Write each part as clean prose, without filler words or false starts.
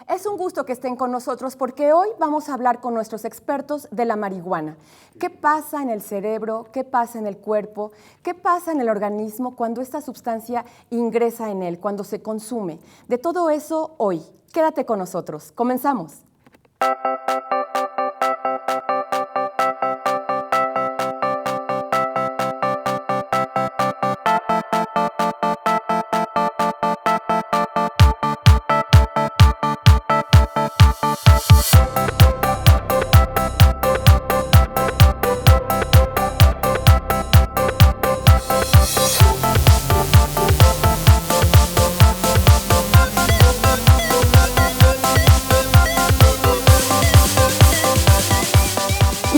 Es un gusto que estén con nosotros porque hoy vamos a hablar con nuestros expertos de la marihuana. ¿Qué pasa en el cerebro? ¿Qué pasa en el cuerpo? ¿Qué pasa en el organismo cuando esta sustancia ingresa en él, cuando se consume? De todo eso hoy. Quédate con nosotros. Comenzamos.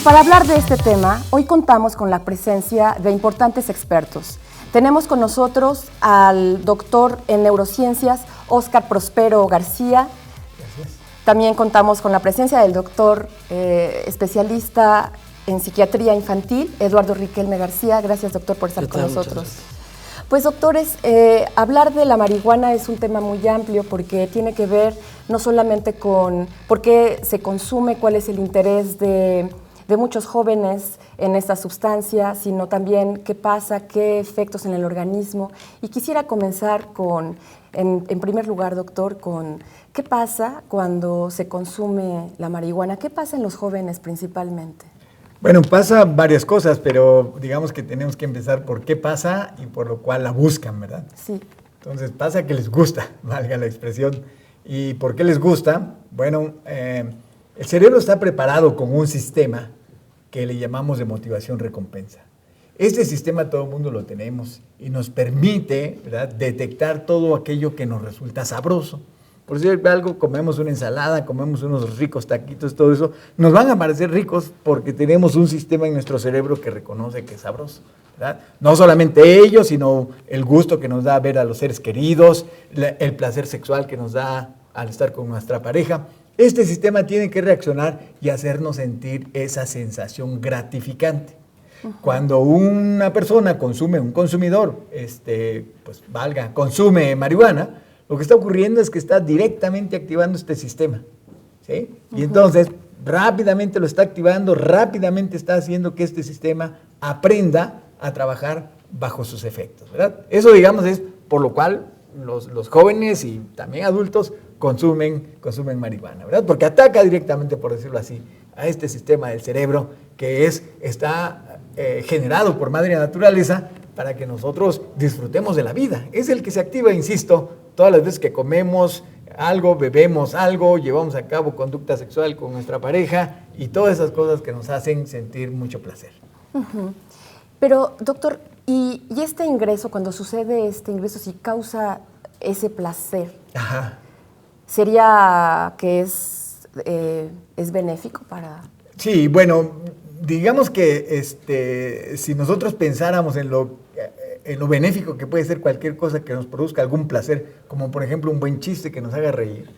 Para hablar de este tema, hoy contamos con la presencia de importantes expertos. Tenemos con nosotros al doctor en neurociencias, Óscar Prospero García. Gracias. También contamos con la presencia del doctor especialista en psiquiatría infantil, Eduardo Riquelme García. Gracias, doctor, por estar con nosotros. Pues, doctores, hablar de la marihuana es un tema muy amplio porque tiene que ver no solamente con por qué se consume, cuál es el interés de muchos jóvenes en esta sustancia, sino también qué pasa, qué efectos en el organismo. Y quisiera comenzar en primer lugar, doctor, con qué pasa cuando se consume la marihuana. ¿Qué pasa en los jóvenes principalmente? Bueno, pasa varias cosas, pero digamos que tenemos que empezar por qué pasa y por lo cual la buscan, ¿verdad? Sí. Entonces pasa que les gusta, valga la expresión. ¿Y por qué les gusta? Bueno, el cerebro está preparado con un sistema que le llamamos de motivación-recompensa. Este sistema todo el mundo lo tenemos y nos permite, ¿verdad?, detectar todo aquello que nos resulta sabroso. Por decir algo, comemos una ensalada, comemos unos ricos taquitos, todo eso, nos van a parecer ricos porque tenemos un sistema en nuestro cerebro que reconoce que es sabroso, ¿verdad? No solamente ello, sino el gusto que nos da ver a los seres queridos, el placer sexual que nos da al estar con nuestra pareja. Este sistema tiene que reaccionar y hacernos sentir esa sensación gratificante. Cuando una persona consume, un consumidor, consume marihuana, lo que está ocurriendo es que está directamente activando este sistema, ¿sí? Y entonces rápidamente lo está activando, rápidamente está haciendo que este sistema aprenda a trabajar bajo sus efectos, ¿verdad? Eso, digamos, es por lo cual los jóvenes y también adultos consumen marihuana, ¿verdad? Porque ataca directamente, por decirlo así, a este sistema del cerebro que está generado por madre naturaleza para que nosotros disfrutemos de la vida. Es el que se activa, insisto, todas las veces que comemos algo, bebemos algo, llevamos a cabo conducta sexual con nuestra pareja y todas esas cosas que nos hacen sentir mucho placer. Pero, doctor, ¿y este ingreso, cuando sucede este ingreso, si causa ese placer? Ajá. ¿Sería que es benéfico para...? Sí, bueno, digamos que si nosotros pensáramos en lo benéfico que puede ser cualquier cosa que nos produzca algún placer, como por ejemplo un buen chiste que nos haga reír,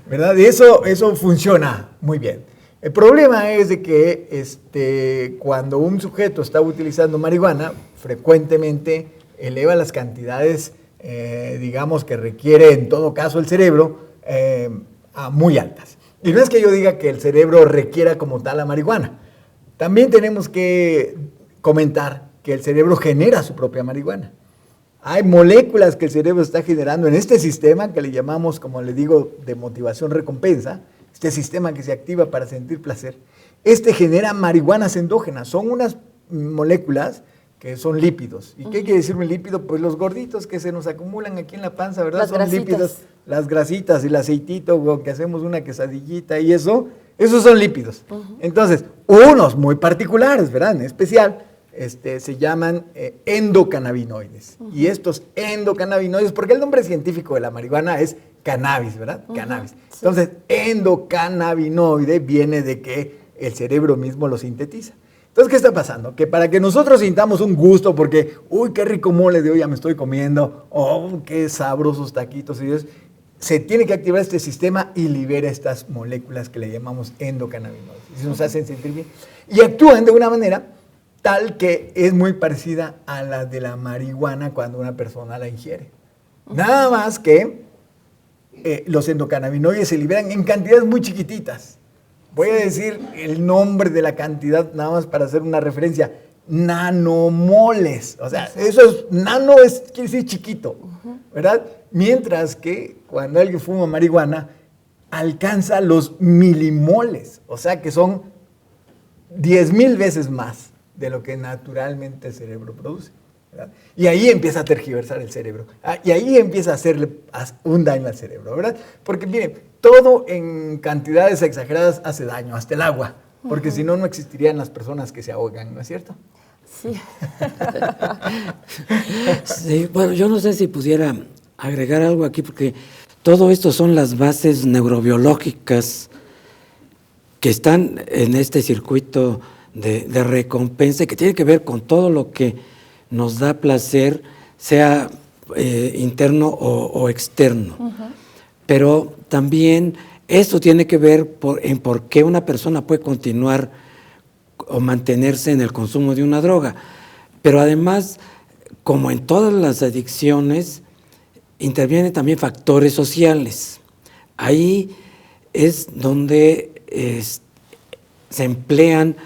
¿verdad? Y eso funciona muy bien. El problema es de que cuando un sujeto está utilizando marihuana, frecuentemente eleva las cantidades digamos que requiere en todo caso el cerebro a muy altas. Y no es que yo diga que el cerebro requiera como tal la marihuana. También tenemos que comentar que el cerebro genera su propia marihuana. Hay moléculas que el cerebro está generando en este sistema que le llamamos, como le digo, de motivación-recompensa, este sistema que se activa para sentir placer. Genera marihuanas endógenas, son unas moléculas que son lípidos. ¿Y qué quiere decirme lípido? Pues los gorditos que se nos acumulan aquí en la panza, ¿verdad? Las son grasitas. Lípidos, las grasitas y el aceitito, que hacemos una quesadillita y esos son lípidos. Entonces, unos muy particulares, ¿verdad? En especial, se llaman endocannabinoides. Y estos endocannabinoides, porque el nombre científico de la marihuana es cannabis, ¿verdad? Cannabis. Sí. Entonces, endocannabinoide viene de que el cerebro mismo lo sintetiza. Entonces, ¿qué está pasando? Que para que nosotros sintamos un gusto, porque, uy, qué rico mole de hoy ya me estoy comiendo, oh, qué sabrosos taquitos y eso, se tiene que activar este sistema y libera estas moléculas que le llamamos endocannabinoides. Y nos hacen sentir bien. Y actúan de una manera tal que es muy parecida a la de la marihuana cuando una persona la ingiere. Nada más que los endocannabinoides se liberan en cantidades muy chiquititas. Voy a decir el nombre de la cantidad nada más para hacer una referencia. Nanomoles. O sea, eso es, quiere decir chiquito, ¿verdad? Mientras que cuando alguien fuma marihuana, alcanza los milimoles. O sea, que son 10,000 veces más de lo que naturalmente el cerebro produce, ¿verdad? Y ahí empieza a tergiversar el cerebro. Y ahí empieza a hacerle un daño al cerebro, ¿verdad? Porque miren, todo en cantidades exageradas hace daño, hasta el agua. Porque si no, no existirían las personas que se ahogan, ¿no es cierto? Sí. Sí, bueno, yo no sé si pudiera agregar algo aquí, porque todo esto son las bases neurobiológicas que están en este circuito de recompensa, que tiene que ver con todo lo que nos da placer, sea interno o externo. Pero también esto tiene que ver en por qué una persona puede continuar o mantenerse en el consumo de una droga. Pero además, como en todas las adicciones, intervienen también factores sociales. Ahí es donde se emplean,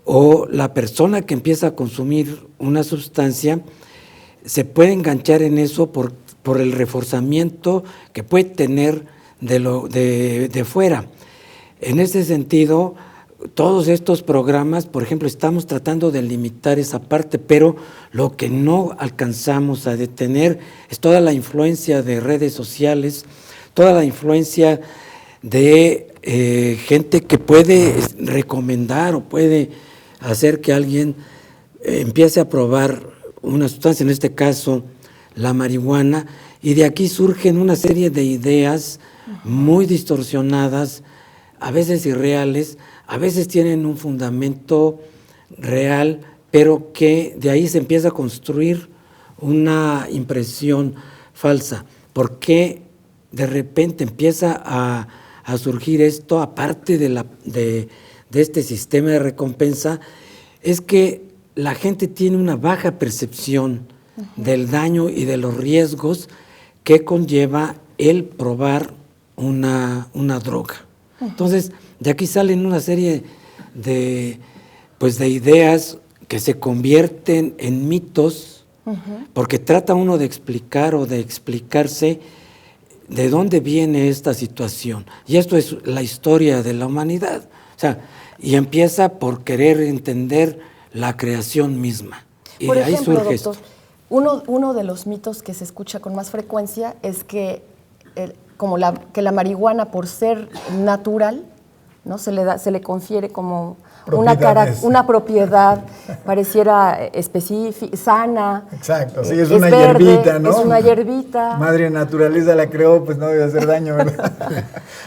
o la persona que empieza a consumir una sustancia se puede enganchar en eso por el reforzamiento que puede tener de fuera. En ese sentido, todos estos programas, por ejemplo, estamos tratando de limitar esa parte, pero lo que no alcanzamos a detener es toda la influencia de redes sociales, toda la influencia de gente que puede recomendar o puede hacer que alguien empiece a probar una sustancia, en este caso la marihuana, y de aquí surgen una serie de ideas muy distorsionadas, a veces irreales, a veces tienen un fundamento real, pero que de ahí se empieza a construir una impresión falsa. ¿Por qué de repente empieza a surgir esto, aparte de este sistema de recompensa? Es que la gente tiene una baja percepción del daño y de los riesgos que conlleva el probar una droga. Entonces, de aquí salen una serie de ideas que se convierten en mitos, porque trata uno de explicar o de explicarse de dónde viene esta situación. Y esto es la historia de la humanidad. O sea, y empieza por querer entender la creación misma. Y por de ahí ejemplo, surge doctor, esto. Uno de los mitos que se escucha con más frecuencia es que, que la marihuana, por ser natural, ¿no? se le confiere como una propiedad, pareciera específica, sana. Exacto, sí, es una verde, hierbita, ¿no? Es una hierbita. Madre naturaleza la creó, pues no debe hacer daño, ¿verdad?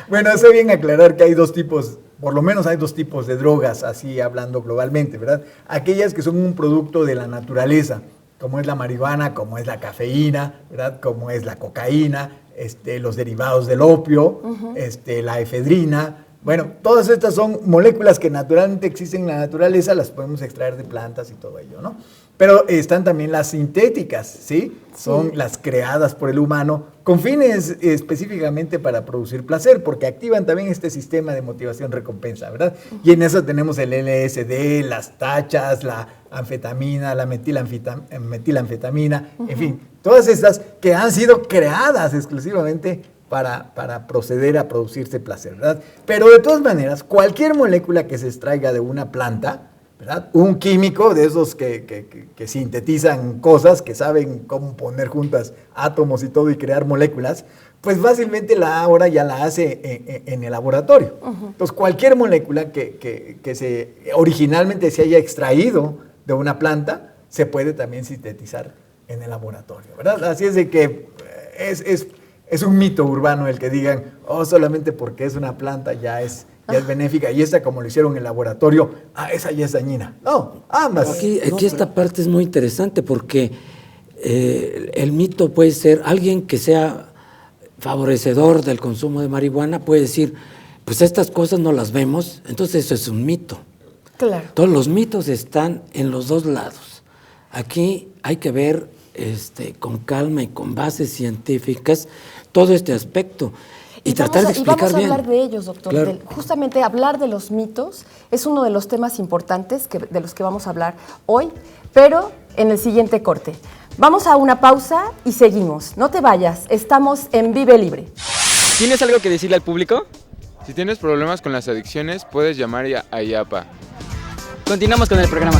Bueno, hace bien aclarar que hay dos tipos, por lo menos hay dos tipos de drogas, así hablando globalmente, ¿verdad? Aquellas que son un producto de la naturaleza, como es la marihuana, como es la cafeína, ¿verdad? Como es la cocaína, los derivados del opio, la efedrina. Bueno, todas estas son moléculas que naturalmente existen en la naturaleza, las podemos extraer de plantas y todo ello, ¿no? Pero están también las sintéticas, ¿sí? Son las creadas por el humano con fines específicamente para producir placer, porque activan también este sistema de motivación-recompensa, ¿verdad? Y en eso tenemos el LSD, las tachas, la anfetamina, la metilanfetamina, en fin, todas estas que han sido creadas exclusivamente para proceder a producirse placer, ¿verdad? Pero de todas maneras, cualquier molécula que se extraiga de una planta, ¿verdad? Un químico de esos que sintetizan cosas, que saben cómo poner juntas átomos y todo y crear moléculas, pues fácilmente ahora ya la hace en el laboratorio. Entonces, cualquier molécula que originalmente se haya extraído de una planta, se puede también sintetizar en el laboratorio, ¿verdad? Así es de que es un mito urbano el que digan, solamente porque es una planta ya es benéfica, y esta, como lo hicieron en el laboratorio, esa ya es dañina. No, ambas. Aquí esta parte es muy interesante porque el mito puede ser alguien que sea favorecedor del consumo de marihuana, puede decir, pues estas cosas no las vemos, entonces eso es un mito. Claro. Todos los mitos están en los dos lados. Aquí hay que ver con calma y con bases científicas todo este aspecto. y tratar de explicar vamos a bien. hablar de ellos, doctor. Claro. Justamente hablar de los mitos es uno de los temas importantes de los que vamos a hablar hoy, pero en el siguiente corte. Vamos a una pausa y seguimos. No te vayas, estamos en Vive Libre. ¿Tienes algo que decirle al público? Si tienes problemas con las adicciones, puedes llamar a IAPA. Continuamos con el programa.